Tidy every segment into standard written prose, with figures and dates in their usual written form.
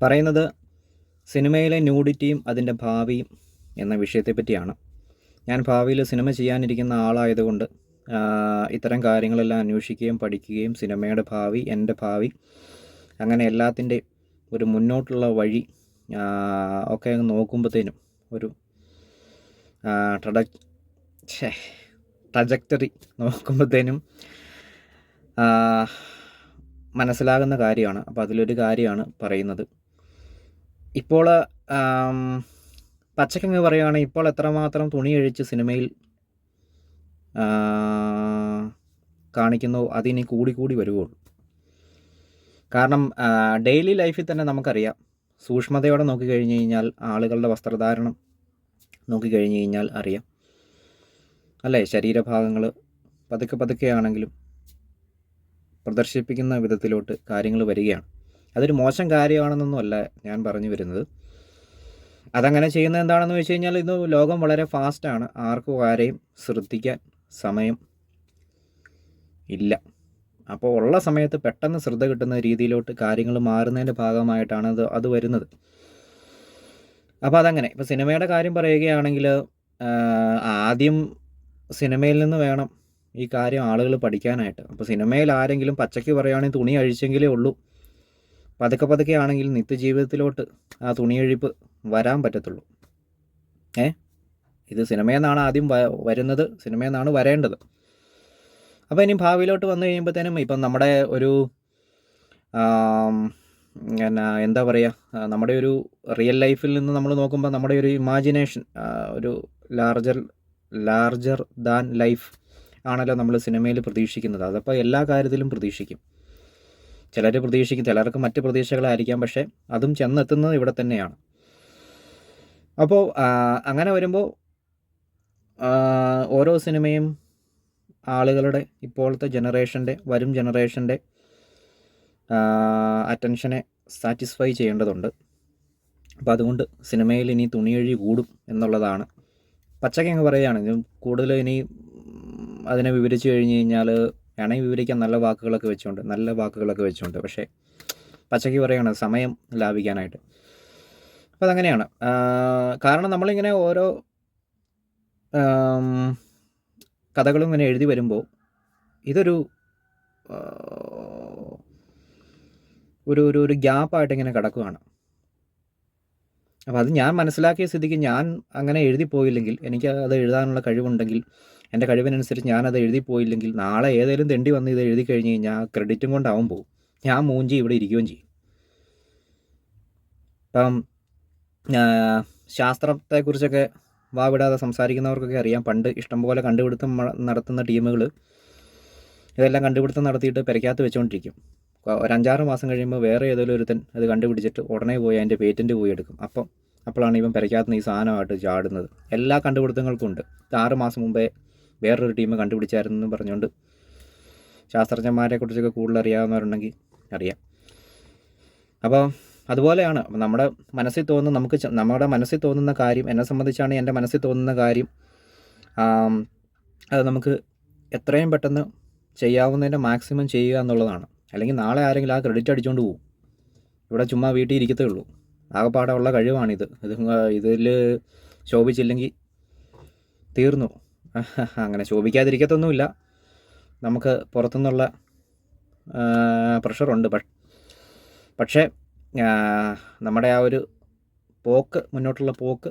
പറയുന്നത് സിനിമയിലെ ന്യൂഡിറ്റിയും അതിൻ്റെ ഭാവിയും എന്ന വിഷയത്തെപ്പറ്റിയാണ്. ഞാൻ ഭാവിയിൽ സിനിമ ചെയ്യാനിരിക്കുന്ന ആളായതുകൊണ്ട് ഇത്തരം കാര്യങ്ങളെല്ലാം അന്വേഷിക്കുകയും പഠിക്കുകയും സിനിമയുടെ ഭാവി, എൻ്റെ ഭാവി, അങ്ങനെ എല്ലാത്തിൻ്റെയും ഒരു മുന്നോട്ടുള്ള വഴി ഒക്കെ നോക്കുമ്പോഴത്തേനും ഒരു ട്രജക്ടറി നോക്കുമ്പോഴത്തേനും മനസ്സിലാകുന്ന കാര്യമാണ്. അപ്പോൾ അതിലൊരു കാര്യമാണ് പറയുന്നത്. ഇപ്പോൾ പച്ചക്കങ്ങ് പറയുകയാണെങ്കിൽ ഇപ്പോൾ എത്രമാത്രം തുണി അഴിച്ച് സിനിമയിൽ കാണിക്കുന്നു അതിനി കൂടി വരികയുള്ളൂ. കാരണം ഡെയിലി ലൈഫിൽ തന്നെ നമുക്കറിയാം, സൂക്ഷ്മതയോടെ നോക്കിക്കഴിഞ്ഞ് കഴിഞ്ഞാൽ ആളുകളുടെ വസ്ത്രധാരണം നോക്കിക്കഴിഞ്ഞ് കഴിഞ്ഞാൽ അറിയാം അല്ലേ, ശരീരഭാഗങ്ങൾ പതുക്കെയാണെങ്കിലും പ്രദർശിപ്പിക്കുന്ന വിധത്തിലോട്ട് കാര്യങ്ങൾ വരികയാണ്. അതൊരു മോശം കാര്യമാണെന്നൊന്നും അല്ല ഞാൻ പറഞ്ഞു വരുന്നത്. അതങ്ങനെ ചെയ്യുന്നത് എന്താണെന്ന് വെച്ച് കഴിഞ്ഞാൽ, ഇന്ന് ലോകം വളരെ ഫാസ്റ്റാണ്. ആർക്കും ആരെയും ശ്രദ്ധിക്കാൻ സമയം ഇല്ല. അപ്പോൾ ഉള്ള സമയത്ത് പെട്ടെന്ന് ശ്രദ്ധ കിട്ടുന്ന രീതിയിലോട്ട് കാര്യങ്ങൾ മാറുന്നതിൻ്റെ ഭാഗമായിട്ടാണ് അത് വരുന്നത്. അപ്പോൾ അതങ്ങനെ ഇപ്പോൾ സിനിമയുടെ കാര്യം പറയുകയാണെങ്കിൽ, ആദ്യം സിനിമയിൽ നിന്ന് വേണം ഈ കാര്യം ആളുകൾ പഠിക്കാനായിട്ട്. അപ്പോൾ സിനിമയിൽ ആരെങ്കിലും പച്ചയ്ക്ക് പറയുകയാണെങ്കിൽ തുണി അഴിച്ചെങ്കിലേ ഉള്ളൂ പതുക്കെ ആണെങ്കിൽ നിത്യജീവിതത്തിലോട്ട് ആ തുണിയഴിപ്പ് വരാൻ പറ്റത്തുള്ളൂ. ഇത് സിനിമയിൽ നിന്നാണ് ആദ്യം വരുന്നത്, സിനിമയിൽ നിന്നാണ് വരേണ്ടത്. അപ്പോൾ ഇനി ഭാവിയിലോട്ട് വന്നു കഴിയുമ്പോഴത്തേനും ഇപ്പം നമ്മുടെ ഒരു എന്താ പറയുക, നമ്മുടെ ഒരു റിയൽ ലൈഫിൽ നിന്ന് നമ്മൾ നോക്കുമ്പോൾ നമ്മുടെ ഒരു ഇമാജിനേഷൻ, ഒരു ലാർജർ ദാൻ ലൈഫ് ആണല്ലോ നമ്മൾ സിനിമയിൽ പ്രതീക്ഷിക്കുന്നത്. അതപ്പോൾ എല്ലാ കാര്യത്തിലും പ്രതീക്ഷിക്കും. ചിലർ പ്രതീക്ഷിക്കും, ചിലർക്ക് മറ്റ് പ്രതീക്ഷകളായിരിക്കാം, പക്ഷേ അതും ചെന്നെത്തുന്നത് ഇവിടെ തന്നെയാണ്. അപ്പോൾ അങ്ങനെ വരുമ്പോൾ ഓരോ സിനിമയും ആളുകളുടെ ഇപ്പോഴത്തെ വരും ജനറേഷൻ്റെ അറ്റൻഷനെ സാറ്റിസ്ഫൈ ചെയ്യേണ്ടതുണ്ട്. അപ്പോൾ അതുകൊണ്ട് സിനിമയിൽ ഇനി തുണിയഴി കൂടും എന്നുള്ളതാണ്. പച്ചയ്ക്ക് അങ്ങ് പറയുകയാണ്. കൂടുതൽ ഇനി അതിനെ വിവരിച്ചു കഴിഞ്ഞ് കഴിഞ്ഞാൽ വേണമെങ്കിൽ വിവരിക്കാൻ നല്ല വാക്കുകളൊക്കെ വെച്ചുകൊണ്ട്, പക്ഷേ പച്ചയ്ക്ക് പറയുകയാണ് സമയം ലാഭിക്കാനായിട്ട്. അപ്പോൾ അതങ്ങനെയാണ്. കാരണം നമ്മളിങ്ങനെ ഓരോ കഥകളും ഇങ്ങനെ എഴുതി വരുമ്പോൾ ഇതൊരു ഒരു ഗ്യാപ്പായിട്ട് ഇങ്ങനെ കിടക്കുകയാണ്. അപ്പോൾ അത് ഞാൻ മനസ്സിലാക്കിയ സ്ഥിതിക്ക് ഞാൻ അങ്ങനെ എഴുതിപ്പോയില്ലെങ്കിൽ, എനിക്ക് അത് എഴുതാനുള്ള കഴിവുണ്ടെങ്കിൽ, എൻ്റെ കഴിവിനനുസരിച്ച് ഞാനത് എഴുതിപ്പോയില്ലെങ്കിൽ, നാളെ ഏതെങ്കിലും തെണ്ടി വന്ന് ഇത് എഴുതി കഴിഞ്ഞ് കഴിഞ്ഞാൽ ക്രെഡിറ്റും കൊണ്ടാവും പോകും. ഞാൻ മൂഞ്ചി ഇവിടെ ഇരിക്കുകയും ചെയ്യും. ഇപ്പം ശാസ്ത്രത്തെക്കുറിച്ചൊക്കെ വാവിടാതെ സംസാരിക്കുന്നവർക്കൊക്കെ അറിയാം, പണ്ട് ഇഷ്ടംപോലെ കണ്ടുപിടുത്തം നടത്തുന്ന ടീമുകൾ ഇതെല്ലാം കണ്ടുപിടുത്തം നടത്തിയിട്ട് പെരയ്ക്കകത്ത് വെച്ചുകൊണ്ടിരിക്കും. ഒരു 5-6 മാസം കഴിയുമ്പോൾ വേറെ ഏതെങ്കിലും ഒരുത്തൻ അത് കണ്ടുപിടിച്ചിട്ട് ഉടനെ പോയി അതിൻ്റെ പേറ്റൻറ്റ് പോയി എടുക്കും. അപ്പോഴാണ് ഇവൻ പെരയ്ക്കകത്ത് ഈ സാധനമായിട്ട് ചാടുന്നത്. എല്ലാ കണ്ടുപിടുത്തങ്ങൾക്കും ഉണ്ട്. 6 മാസം മുമ്പേ വേറൊരു ടീം കണ്ടുപിടിച്ചായിരുന്നു പറഞ്ഞുകൊണ്ട് ശാസ്ത്രജ്ഞന്മാരെക്കുറിച്ചൊക്കെ കൂടുതൽ അറിയാവുന്നവരുണ്ടെങ്കിൽ അറിയാം. അപ്പോൾ അതുപോലെയാണ് നമ്മുടെ മനസ്സിൽ തോന്നുന്ന കാര്യം, എന്നെ സംബന്ധിച്ചാണ് എൻ്റെ മനസ്സിൽ തോന്നുന്ന കാര്യം, അത് നമുക്ക് എത്രയും പെട്ടെന്ന് ചെയ്യാവുന്നതിൻ്റെ മാക്സിമം ചെയ്യുക എന്നുള്ളതാണ്. അല്ലെങ്കിൽ നാളെ ആരെങ്കിലും ആ ക്രെഡിറ്റ് അടിച്ചുകൊണ്ട് പോകും. ഇവിടെ ചുമ്മാ വീട്ടിൽ ഇരിക്കത്തേ ഉള്ളൂ. ആകെപ്പാടെ ഉള്ള കഴിവാണിത്. ഇതിൽ ശോഭിച്ചില്ലെങ്കിൽ തീർന്നു. അങ്ങനെ ശോഭിക്കാതിരിക്കത്തൊന്നുമില്ല. നമുക്ക് പുറത്തുനിന്നുള്ള പ്രഷറുണ്ട്. പക്ഷേ നമ്മുടെ ആ ഒരു മുന്നോട്ടുള്ള പോക്ക്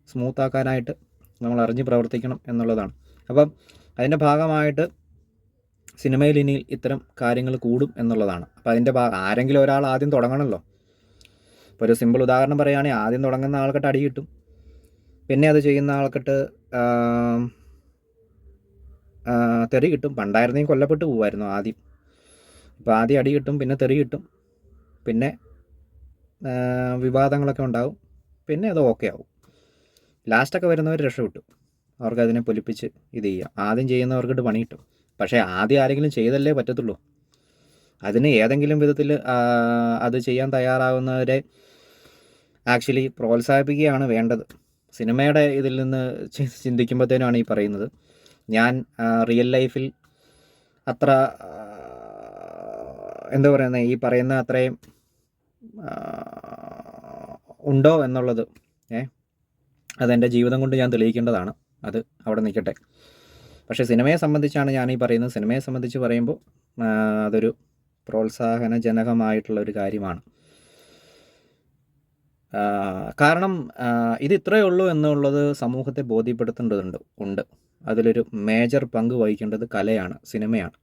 സ്മൂത്താക്കാനായിട്ട് നമ്മൾ അറിഞ്ഞ് പ്രവർത്തിക്കണം എന്നുള്ളതാണ്. അപ്പം അതിൻ്റെ ഭാഗമായിട്ട് സിനിമയിൽ ഇനി ഇത്തരം കാര്യങ്ങൾ കൂടും എന്നുള്ളതാണ്. അപ്പോൾ അതിൻ്റെ ആരെങ്കിലും ഒരാൾ ആദ്യം തുടങ്ങണമല്ലോ. ഇപ്പോൾ ഒരു സിമ്പിൾ ഉദാഹരണം പറയുകയാണെങ്കിൽ, ആദ്യം തുടങ്ങുന്ന ആൾക്കിട്ട് അടി കിട്ടും, പിന്നെ അത് ചെയ്യുന്ന ആൾക്കിട്ട് തെറി കിട്ടും. പണ്ടായിരുന്നെങ്കിൽ കൊല്ലപ്പെട്ട് പോകുമായിരുന്നു ആദ്യം. ഇപ്പോൾ ആദ്യം അടി കിട്ടും, പിന്നെ തെറി കിട്ടും, പിന്നെ വിവാദങ്ങളൊക്കെ ഉണ്ടാകും, പിന്നെ അത് ഓക്കെ ആവും. ലാസ്റ്റൊക്കെ വരുന്നവർ രക്ഷപ്പെട്ടു. അവർക്കതിനെ പൊലിപ്പിച്ച് ഇത് ചെയ്യാം. ആദ്യം ചെയ്യുന്നവർക്കിട്ട് പണി കിട്ടും. പക്ഷേ ആദ്യം ആരെങ്കിലും ചെയ്തല്ലേ പറ്റത്തുള്ളൂ. അതിന് ഏതെങ്കിലും വിധത്തിൽ അത് ചെയ്യാൻ തയ്യാറാവുന്നവരെ ആക്ച്വലി പ്രോത്സാഹിപ്പിക്കുകയാണ് വേണ്ടത്. സിനിമയുടെ ഇതിൽ നിന്ന് ചിന്തിക്കുമ്പോഴത്തേനാണ് ഈ പറയുന്നത്. ഞാൻ റിയൽ ലൈഫിൽ അത്ര എന്താ പറയുന്നത്, ഈ പറയുന്ന അത്രയും ഉണ്ടോ എന്നുള്ളത് അതെൻ്റെ ജീവിതം കൊണ്ട് ഞാൻ തെളിയിക്കേണ്ടതാണ്. അത് അവിടെ നിൽക്കട്ടെ. പക്ഷേ സിനിമയെ സംബന്ധിച്ചാണ് ഞാനീ പറയുന്നത്. സിനിമയെ സംബന്ധിച്ച് പറയുമ്പോൾ അതൊരു പ്രോത്സാഹനജനകമായിട്ടുള്ളൊരു കാര്യമാണ്. കാരണം ഇത് ഇത്രയേ ഉള്ളൂ എന്നുള്ളത് സമൂഹത്തെ ബോധ്യപ്പെടുത്തേണ്ടതുണ്ട്. അതിലൊരു മേജർ പങ്ക് വഹിക്കേണ്ടത് കലയാണ്, സിനിമയാണ്.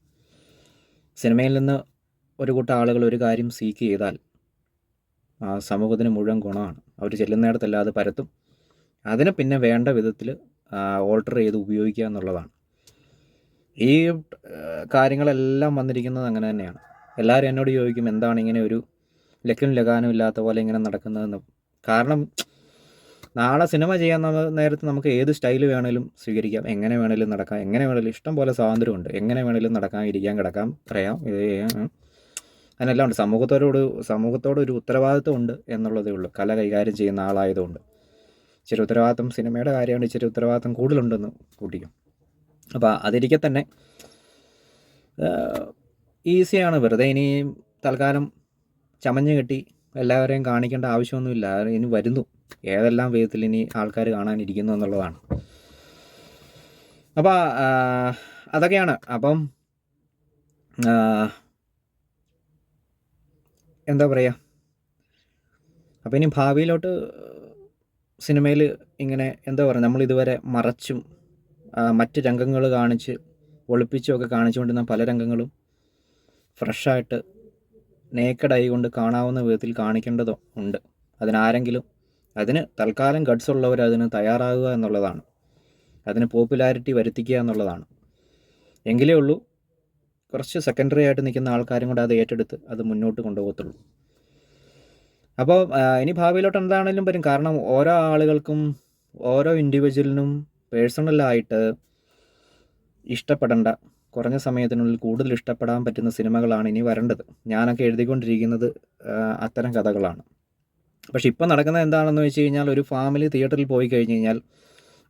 സിനിമയിൽ നിന്ന് ഒരു കൂട്ടം ആളുകൾ ഒരു കാര്യം സീക്ക് ചെയ്താൽ സമൂഹത്തിന് മുഴുവൻ ഗുണമാണ്. അവർ ചെല്ലുന്നിടത്തെല്ലാം അത് പരത്തും. അതിനെ പിന്നെ വേണ്ട വിധത്തിൽ ഓൾട്ടർ ചെയ്ത് ഉപയോഗിക്കുക എന്നുള്ളതാണ്. ഈ കാര്യങ്ങളെല്ലാം വന്നിരിക്കുന്നത് അങ്ങനെ തന്നെയാണ്. എല്ലാവരും എന്നോട് ചോദിക്കും, എന്താണ് ഇങ്ങനെ ഒരു ലക്കും ലഗാനും ഇല്ലാത്ത പോലെ ഇങ്ങനെ നടക്കുന്നതെന്ന്. കാരണം നാളെ സിനിമ ചെയ്യാൻ നേരത്ത് നമുക്ക് ഏത് സ്റ്റൈൽ വേണേലും സ്വീകരിക്കാം, എങ്ങനെ വേണേലും നടക്കാം, എങ്ങനെ വേണേലും ഇഷ്ടം പോലെ സ്വാതന്ത്ര്യമുണ്ട്. എങ്ങനെ വേണേലും നടക്കാം, ഇരിക്കാം, കിടക്കാം, പറയാം, ഇത് ചെയ്യാം. അതിനെല്ലാം ഉണ്ട്. സമൂഹത്തോടൊരു ഉത്തരവാദിത്വം ഉണ്ട് എന്നുള്ളതേ ഉള്ളൂ, കല കൈകാര്യം ചെയ്യുന്ന ആളായതുകൊണ്ട്. ഇച്ചിരി ഉത്തരവാദിത്വം, സിനിമയുടെ കാര്യമാണ്, ഇച്ചിരി ഉത്തരവാദിത്വം കൂടുതലുണ്ടെന്ന് കൂട്ടിക്കും. അപ്പോൾ അതിരിക്കെ തന്നെ ഈസിയാണ്. വെറുതെ ഇനി തൽക്കാലം ചമഞ്ഞ് കെട്ടി എല്ലാവരെയും കാണിക്കേണ്ട ആവശ്യമൊന്നുമില്ല. ഇനി വരുന്നു ഏതെല്ലാം വിധത്തിൽ ഇനി ആൾക്കാർ കാണാനിരിക്കുന്നു എന്നുള്ളതാണ്. അപ്പോൾ അതൊക്കെയാണ്. അപ്പം എന്താ പറയുക, അപ്പോൾ ഇനി ഭാവിയിലോട്ട് സിനിമയിൽ ഇങ്ങനെ എന്താ പറയുക, നമ്മളിതുവരെ മറച്ചും മറ്റ് രംഗങ്ങൾ കാണിച്ച് ഒളിപ്പിച്ചുമൊക്കെ കാണിച്ചുകൊണ്ടിരുന്ന പല രംഗങ്ങളും ഫ്രഷായിട്ട് നേക്കഡായി കൊണ്ട് കാണാവുന്ന വിധത്തിൽ കാണിക്കേണ്ടതും ഉണ്ട്. അതിന് തൽക്കാലം ഗഡ്സ് ഉള്ളവർ അതിന് തയ്യാറാകുക എന്നുള്ളതാണ്. അതിന് പോപ്പുലാരിറ്റി വരുത്തിക്കുക എന്നുള്ളതാണ്. എങ്കിലേ ഉള്ളൂ കുറച്ച് സെക്കൻഡറി ആയിട്ട് നിൽക്കുന്ന ആൾക്കാരും കൂടെ അത് ഏറ്റെടുത്ത് അത് മുന്നോട്ട് കൊണ്ടുപോകത്തുള്ളൂ. അപ്പോൾ ഇനി ഭാവിയിലോട്ട് എന്താണെങ്കിലും വരും. കാരണം ഓരോ ആളുകൾക്കും, ഓരോ ഇൻഡിവിജ്വലിനും പേഴ്സണലായിട്ട് ഇഷ്ടപ്പെടേണ്ട, കുറഞ്ഞ സമയത്തിനുള്ളിൽ കൂടുതൽ ഇഷ്ടപ്പെടാൻ പറ്റുന്ന സിനിമകളാണ് ഇനി വരേണ്ടത്. ഞാനൊക്കെ എഴുതിക്കൊണ്ടിരിക്കുന്നത് അത്തരം കഥകളാണ്. പക്ഷെ ഇപ്പം നടക്കുന്നത് എന്താണെന്ന് വെച്ച് കഴിഞ്ഞാൽ, ഒരു ഫാമിലി തിയേറ്ററിൽ പോയി കഴിഞ്ഞ് കഴിഞ്ഞാൽ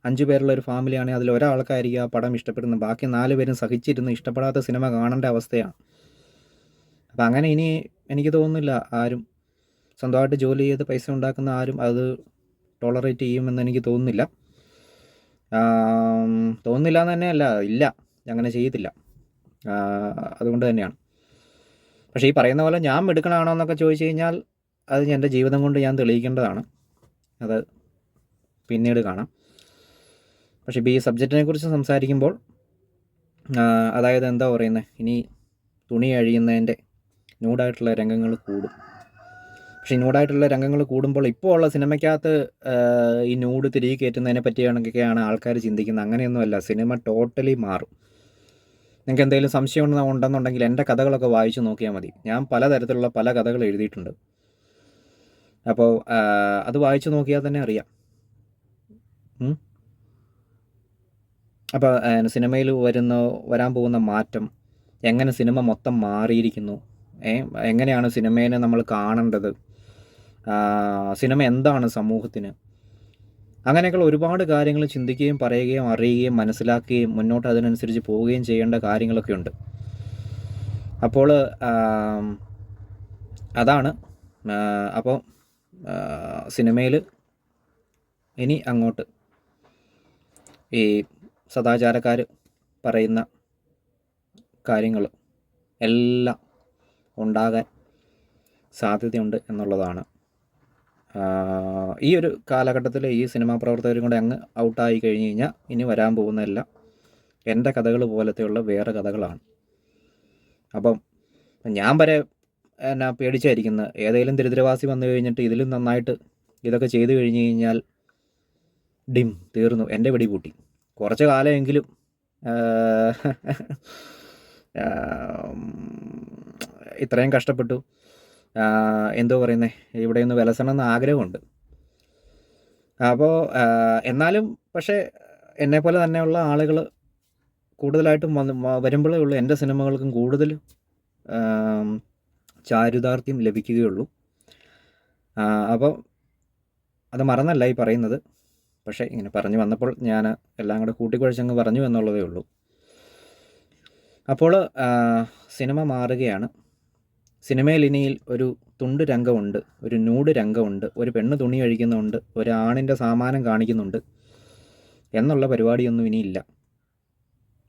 5 പേരുള്ള ഒരു ഫാമിലിയാണെങ്കിൽ അതിൽ ഒരാൾക്കായിരിക്കും ആ പടം ഇഷ്ടപ്പെടുന്നത്, ബാക്കി 4 പേരും സഹിച്ചിരുന്ന് ഇഷ്ടപ്പെടാത്ത സിനിമ കാണേണ്ട അവസ്ഥയാണ്. അപ്പം അങ്ങനെ ഇനി എനിക്ക് തോന്നുന്നില്ല ആരും സ്വന്തമായിട്ട് ജോലി ചെയ്ത് പൈസ ഉണ്ടാക്കുന്ന ആരും അത് ടോളറേറ്റ് ചെയ്യുമെന്ന് എനിക്ക് തോന്നുന്നില്ല. തോന്നുന്നില്ല എന്ന് തന്നെയല്ല, ഇല്ല, അങ്ങനെ ചെയ്യത്തില്ല. അതുകൊണ്ട് തന്നെയാണ്. പക്ഷേ ഈ പറയുന്ന പോലെ ഞാൻ മിടുക്കനാണോ എന്നൊക്കെ ചോദിച്ചു കഴിഞ്ഞാൽ അത് എൻ്റെ ജീവിതം കൊണ്ട് ഞാൻ തെളിയിക്കേണ്ടതാണ്. അത് പിന്നീട് കാണാം. പക്ഷേ ഇപ്പോൾ ഈ സബ്ജക്റ്റിനെ കുറിച്ച് സംസാരിക്കുമ്പോൾ അതായത് എന്താ പറയുന്നത്, ഇനി തുണി അഴിയുന്നതിൻ്റെ ന്യൂഡായിട്ടുള്ള രംഗങ്ങൾ കൂടും. പക്ഷേ ന്യൂഡായിട്ടുള്ള രംഗങ്ങൾ കൂടുമ്പോൾ ഇപ്പോൾ ഉള്ള സിനിമയ്ക്കകത്ത് ഈ ന്യൂഡ് തിരികെ കയറ്റുന്നതിനെ പറ്റിയാണെന്നൊക്കെയാണ് ആൾക്കാർ ചിന്തിക്കുന്നത്. അങ്ങനെയൊന്നുമല്ല, സിനിമ ടോട്ടലി മാറും. നിങ്ങൾക്ക് എന്തെങ്കിലും സംശയം ഉണ്ടെന്നുണ്ടെങ്കിൽ എൻ്റെ കഥകളൊക്കെ വായിച്ചു നോക്കിയാൽ മതി. ഞാൻ പലതരത്തിലുള്ള പല കഥകൾ എഴുതിയിട്ടുണ്ട്. അപ്പോൾ അത് വായിച്ചു നോക്കിയാൽ തന്നെ അറിയാം. അപ്പോൾ സിനിമയിൽ വരാൻ പോകുന്ന മാറ്റം, എങ്ങനെ സിനിമ മൊത്തം മാറിയിരിക്കുന്നു, എങ്ങനെയാണ് സിനിമേനെ നമ്മൾ കാണേണ്ടത്, സിനിമ എന്താണ് സമൂഹത്തിന്, അങ്ങനെയൊക്കെയുള്ള ഒരുപാട് കാര്യങ്ങൾ ചിന്തിക്കുകയും പറയുകയും അറിയുകയും മനസ്സിലാക്കുകയും മുന്നോട്ട് അതിനനുസരിച്ച് പോവുകയും ചെയ്യേണ്ട കാര്യങ്ങളൊക്കെ ഉണ്ട്. അപ്പോൾ അതാണ്. അപ്പോൾ സിനിമയിൽ ഇനി അങ്ങോട്ട് ഈ സദാചാരക്കാർ പറയുന്ന കാര്യങ്ങൾ എല്ലാം ഉണ്ടാകാൻ സാധ്യതയുണ്ട് എന്നുള്ളതാണ്. ഈ ഒരു കാലഘട്ടത്തിൽ ഈ സിനിമാ പ്രവർത്തകരും കൂടെ അങ്ങ് ഔട്ടായി കഴിഞ്ഞ് കഴിഞ്ഞാൽ ഇനി വരാൻ പോകുന്നതെല്ലാം എൻ്റെ കഥകൾ പോലത്തെയുള്ള വേറെ കഥകളാണ്. അപ്പം ഞാൻ വരെ എന്നാ പേടിച്ചായിരിക്കുന്നത്, ഏതെങ്കിലും ദരിദ്രവാസി വന്നു കഴിഞ്ഞിട്ട് ഇതിലും നന്നായിട്ട് ഇതൊക്കെ ചെയ്തു കഴിഞ്ഞ് കഴിഞ്ഞാൽ തീർന്നു, എൻ്റെ പിടി പൂട്ടി. കുറച്ച് കാലമെങ്കിലും ഇത്രയും കഷ്ടപ്പെട്ടു, എന്തോ പറയുന്നത്, ഇവിടെ ഒന്ന് വിലസണമെന്ന് ആഗ്രഹമുണ്ട്. അപ്പോൾ എന്നാലും പക്ഷേ എന്നെപ്പോലെ തന്നെയുള്ള ആളുകൾ കൂടുതലായിട്ടും വരുമ്പോഴേ ഉള്ളൂ എൻ്റെ സിനിമകൾക്കും കൂടുതൽ ചാരുതാർത്ഥ്യം ലഭിക്കുകയുള്ളൂ. അപ്പോൾ അത് മറന്നല്ല ഈ പറയുന്നത്. പക്ഷേ ഇങ്ങനെ പറഞ്ഞു വന്നപ്പോൾ ഞാൻ എല്ലാം കൂടെ കൂട്ടിക്കുഴച്ചങ്ങ് പറഞ്ഞു എന്നുള്ളതേ ഉള്ളൂ. അപ്പോൾ സിനിമ മാറുകയാണ്. സിനിമയിൽ ഇനി ഒരു തുണ്ട് രംഗമുണ്ട്, ഒരു ന്യൂഡ് രംഗമുണ്ട്, ഒരു പെണ്ണ് തുണി അഴിക്കുന്നുണ്ട്, ഒരു ആണിൻ്റെ സാമാനം കാണിക്കുന്നുണ്ട് എന്നുള്ള പരിപാടിയൊന്നും ഇനിയില്ല.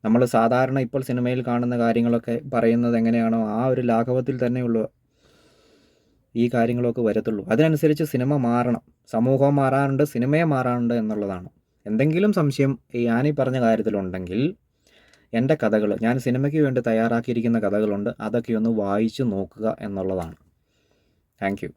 നമ്മൾ സാധാരണ ഇപ്പോൾ സിനിമയിൽ കാണുന്ന കാര്യങ്ങളൊക്കെ പറയുന്നത് എങ്ങനെയാണോ ആ ഒരു ലാഘവത്തിൽ തന്നെയുള്ള ഈ കാര്യങ്ങളൊക്കെ വരത്തുള്ളൂ. അതിനനുസരിച്ച് സിനിമ മാറണം, സമൂഹം മാറാനുണ്ട്, സിനിമയെ മാറാനുണ്ട് എന്നുള്ളതാണ്. എന്തെങ്കിലും സംശയം ഞാനീ പറഞ്ഞ കാര്യത്തിലുണ്ടെങ്കിൽ എൻ്റെ കഥകൾ, ഞാൻ സിനിമയ്ക്ക് വേണ്ടി തയ്യാറാക്കിയിരിക്കുന്ന കഥകളുണ്ട്, അതൊക്കെ ഒന്ന് വായിച്ചു നോക്കുക എന്നുള്ളതാണ്. Thank you.